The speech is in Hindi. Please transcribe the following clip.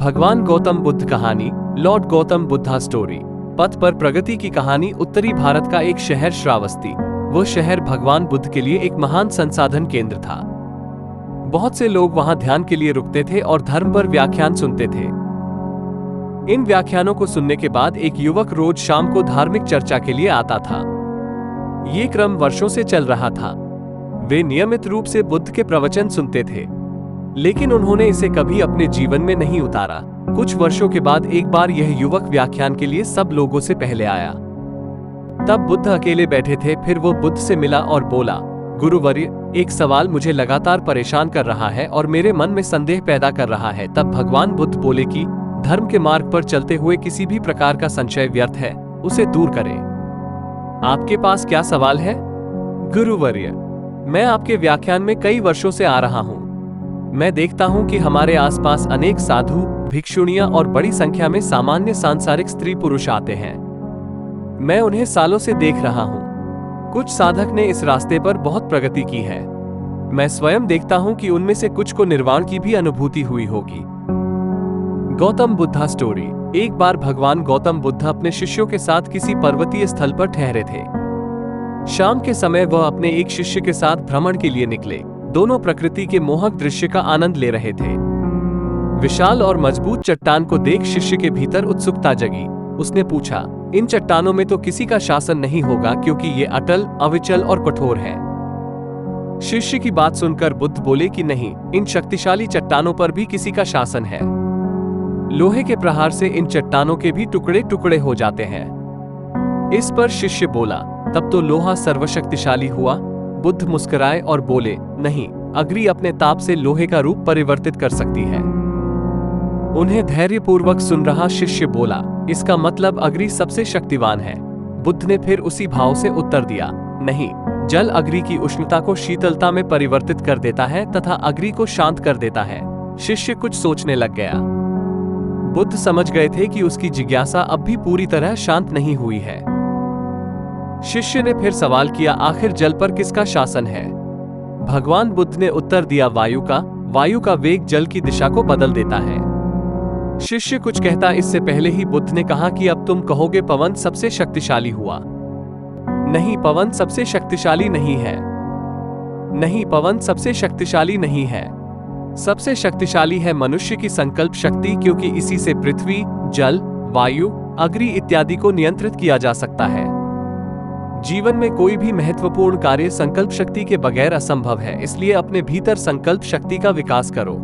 भगवान गौतम बुद्ध कहानी, लॉर्ड गौतम बुद्धा स्टोरी। पथ पर प्रगति की कहानी। उत्तरी भारत का एक शहर श्रावस्ती। वह शहर भगवान बुद्ध के लिए एक महान संसाधन केंद्र था। बहुत से लोग वहां ध्यान के लिए रुकते थे और धर्म पर व्याख्यान सुनते थे। इन व्याख्यानों को सुनने के बाद एक युवक रोज शाम को धार्मिक चर्चा के लिए आता था। ये क्रम वर्षों से चल रहा था। वे नियमित रूप से बुद्ध के प्रवचन सुनते थे, लेकिन उन्होंने इसे कभी अपने जीवन में नहीं उतारा। कुछ वर्षों के बाद एक बार यह युवक व्याख्यान के लिए सब लोगों से पहले आया। तब बुद्ध अकेले बैठे थे। फिर वो बुद्ध से मिला और बोला, गुरुवर्य, एक सवाल मुझे लगातार परेशान कर रहा है और मेरे मन में संदेह पैदा कर रहा है। तब भगवान बुद्ध बोले कि धर्म के मार्ग पर चलते हुए किसी भी प्रकार का संशय व्यर्थ है, उसे दूर करें। आपके पास क्या सवाल है? गुरुवर्य, मैं आपके व्याख्यान में कई वर्षों से आ रहा हूं। मैं देखता हूं कि हमारे आसपास अनेक साधु, भिक्षुणियां और बड़ी संख्या में सामान्य सांसारिक स्त्री पुरुष आते हैं। मैं उन्हें सालों से देख रहा हूं। कुछ साधक ने इस रास्ते पर बहुत प्रगति की है। मैं स्वयं देखता हूं कि उनमें से कुछ को निर्वाण की भी अनुभूति हुई होगी। गौतम बुद्धा स्टोरी। एक बार भगवान गौतम बुद्ध अपने शिष्यों के साथ किसी पर्वतीय स्थल पर ठहरे थे। शाम के समय वह अपने एक शिष्य के साथ भ्रमण के लिए निकले। दोनों प्रकृति के मोहक दृश्य का आनंद ले रहे थे। विशाल और मजबूत चट्टान को देख शिष्य के भीतर उत्सुकता जगी। उसने पूछा, इन चट्टानों में तो किसी का शासन नहीं होगा, क्योंकि ये अटल, अविचल और कठोर हैं। शिष्य की बात सुनकर बुद्ध बोले कि नहीं, इन शक्तिशाली चट्टानों पर भी किसी का शासन है। लोहे के प्रहार से इन चट्टानों के भी टुकड़े टुकड़े हो जाते हैं। इस पर शिष्य बोला, तब तो लोहा सर्वशक्तिशाली हुआ। बुद्ध मुस्कुराए और बोले, नहीं, अग्नि अपने ताप से लोहे का रूप परिवर्तित कर सकती है। उन्हें धैर्यपूर्वक सुन रहा शिष्य बोला, इसका मतलब अग्नि सबसे शक्तिवान है। बुद्ध ने फिर उसी भाव से उत्तर दिया, नहीं, जल अग्नि की उष्णता को शीतलता में परिवर्तित कर देता है तथा अग्नि को शांत कर देता है। शिष्य कुछ सोचने लग गया। बुद्ध समझ गए थे कि उसकी जिज्ञासा अब भी पूरी तरह शांत नहीं हुई है। शिष्य ने फिर सवाल किया, आखिर जल पर किसका शासन है? भगवान बुद्ध ने उत्तर दिया, वायु का। वायु का वेग जल की दिशा को बदल देता है। शिष्य कुछ कहता इससे पहले ही बुद्ध ने कहा कि अब तुम कहोगे पवन सबसे शक्तिशाली हुआ। नहीं, पवन सबसे शक्तिशाली नहीं है। नहीं, पवन सबसे शक्तिशाली नहीं है। सबसे शक्तिशाली है मनुष्य की संकल्प शक्ति, क्योंकि इसी से पृथ्वी, जल, वायु, अग्नि इत्यादि को नियंत्रित किया जा सकता है। जीवन में कोई भी महत्वपूर्ण कार्य संकल्प शक्ति के बगैर असंभव है, इसलिए अपने भीतर संकल्प शक्ति का विकास करो।